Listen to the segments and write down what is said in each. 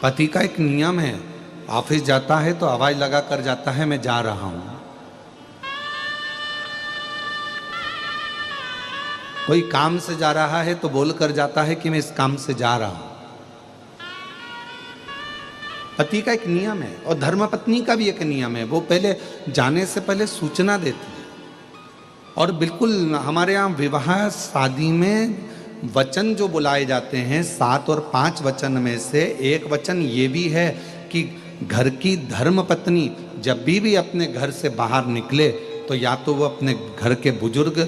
पति का एक नियम है, ऑफिस जाता है तो आवाज लगा कर जाता है मैं जा रहा हूं। कोई काम से जा रहा है तो बोल कर जाता है कि मैं इस काम से जा रहा हूं। पति का एक नियम है और धर्मपत्नी का भी एक नियम है। वो पहले जाने से पहले सूचना देती है। और बिल्कुल हमारे यहाँ विवाह शादी में वचन जो बुलाए जाते हैं 7 और 5 वचन में से एक वचन ये भी है कि घर की धर्मपत्नी जब भी अपने घर से बाहर निकले तो या तो वो अपने घर के बुजुर्ग,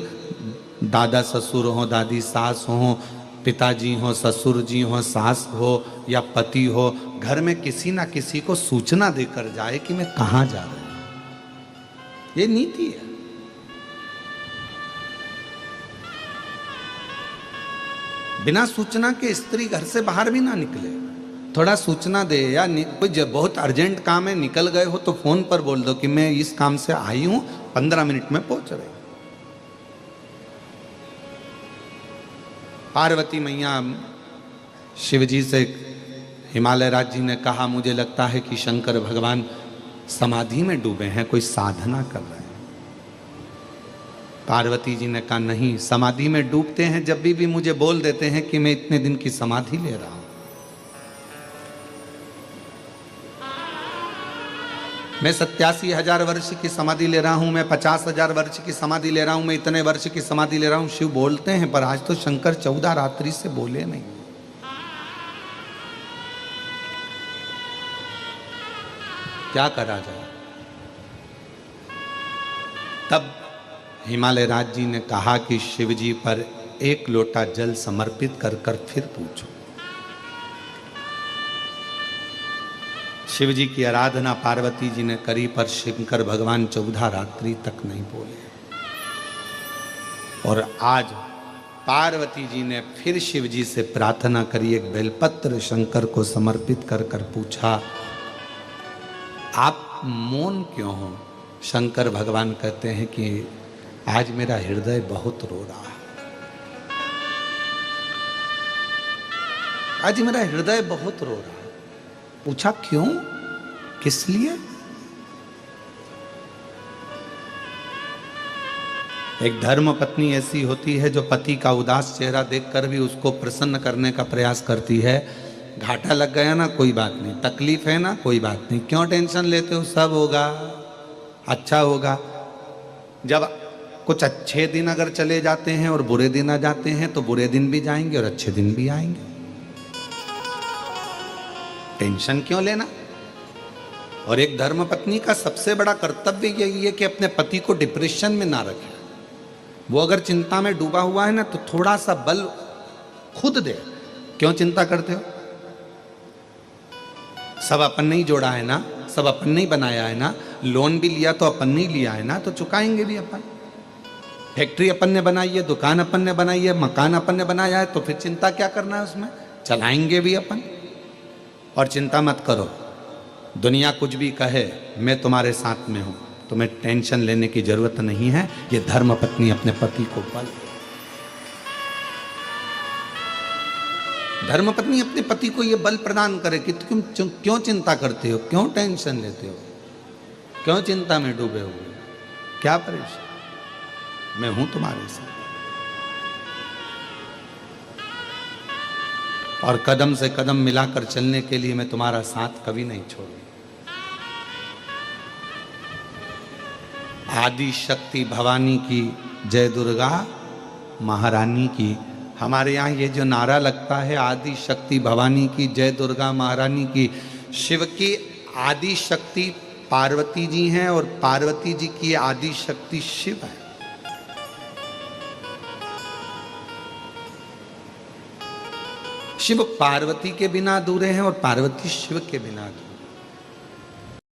दादा ससुर हो, दादी सास हो, पिताजी हो, ससुर जी हो, सास हो या पति हो, घर में किसी ना किसी को सूचना देकर जाए कि मैं कहाँ जा रहा हूं। ये नीति है। बिना सूचना के स्त्री घर से बाहर भी ना निकले। थोड़ा सूचना दे या कोई बहुत अर्जेंट काम है, निकल गए हो तो फोन पर बोल दो कि मैं इस काम से आई हूं, 15 मिनट में पहुंच रही। पार्वती मैया शिवजी से, हिमालय राज जी ने कहा मुझे लगता है कि शंकर भगवान समाधि में डूबे हैं, कोई साधना कर रहे हैं। पार्वती जी ने कहा नहीं, समाधि में डूबते हैं जब भी मुझे बोल देते हैं कि मैं इतने दिन की समाधि ले रहा हूं। मैं 87,000 वर्ष की समाधि ले रहा हूं, मैं 50,000 वर्ष की समाधि ले रहा हूं, मैं इतने वर्ष की समाधि ले रहा हूं। शिव बोलते हैं, पर आज तो शंकर 14 रात्रि से बोले नहीं। क्या करा जाए? तब हिमालय राज जी ने कहा कि शिव जी पर एक लोटा जल समर्पित कर कर फिर पूछो। शिव जी की आराधना पार्वती जी ने करी, पर शंकर भगवान 14 रात्रि तक नहीं बोले। और आज पार्वती जी ने फिर शिव जी से प्रार्थना करी, एक बेलपत्र शंकर को समर्पित कर कर पूछा आप मौन क्यों हो? शंकर भगवान कहते हैं कि आज मेरा हृदय बहुत रो रहा है। आज मेरा हृदय बहुत रो रहा है। पूछा क्यों, किस लिए? एक धर्म पत्नी ऐसी होती है जो पति का उदास चेहरा देखकर भी उसको प्रसन्न करने का प्रयास करती है। घाटा लग गया ना, कोई बात नहीं, तकलीफ है ना, कोई बात नहीं, क्यों टेंशन लेते हो, सब होगा, अच्छा होगा। जब कुछ अच्छे दिन अगर चले जाते हैं और बुरे दिन आ जाते हैं तो बुरे दिन भी जाएंगे और अच्छे दिन भी आएंगे। टेंशन क्यों लेना? और एक धर्मपत्नी का सबसे बड़ा कर्तव्य यही है कि अपने पति को डिप्रेशन में ना रखे। वो अगर चिंता में डूबा हुआ है ना तो थोड़ा सा बल खुद दे। क्यों चिंता करते हो? सब अपन ने ही जोड़ा है ना, सब अपन ने ही बनाया है ना, लोन भी लिया तो अपन ने ही लिया है ना, तो चुकाएंगे भी अपन। फैक्ट्री अपन ने बनाई है, दुकान अपन ने बनाई है, मकान अपन ने बनाया है, तो फिर चिंता क्या करना है उसमें, चलाएंगे भी अपन। और चिंता मत करो, दुनिया कुछ भी कहे मैं तुम्हारे साथ में हूं, तुम्हें टेंशन लेने की जरूरत नहीं है। ये धर्म पत्नी अपने पति को बल, धर्म पत्नी अपने पति को ये बल प्रदान करे कि तुम क्यों चिंता करते हो, क्यों टेंशन लेते हो, क्यों चिंता में डूबे हुए, क्या परेशान, मैं हूं तुम्हारे साथ। और कदम से कदम मिलाकर चलने के लिए मैं तुम्हारा साथ कभी नहीं छोड़ूंगा। आदि शक्ति भवानी की जय, दुर्गा महारानी की। हमारे यहाँ ये जो नारा लगता है आदि शक्ति भवानी की जय, दुर्गा महारानी की, शिव की आदि शक्ति पार्वती जी हैं और पार्वती जी की आदि शक्ति शिव है। शिव पार्वती के बिना अधूरे हैं और पार्वती शिव के बिना अधूरे।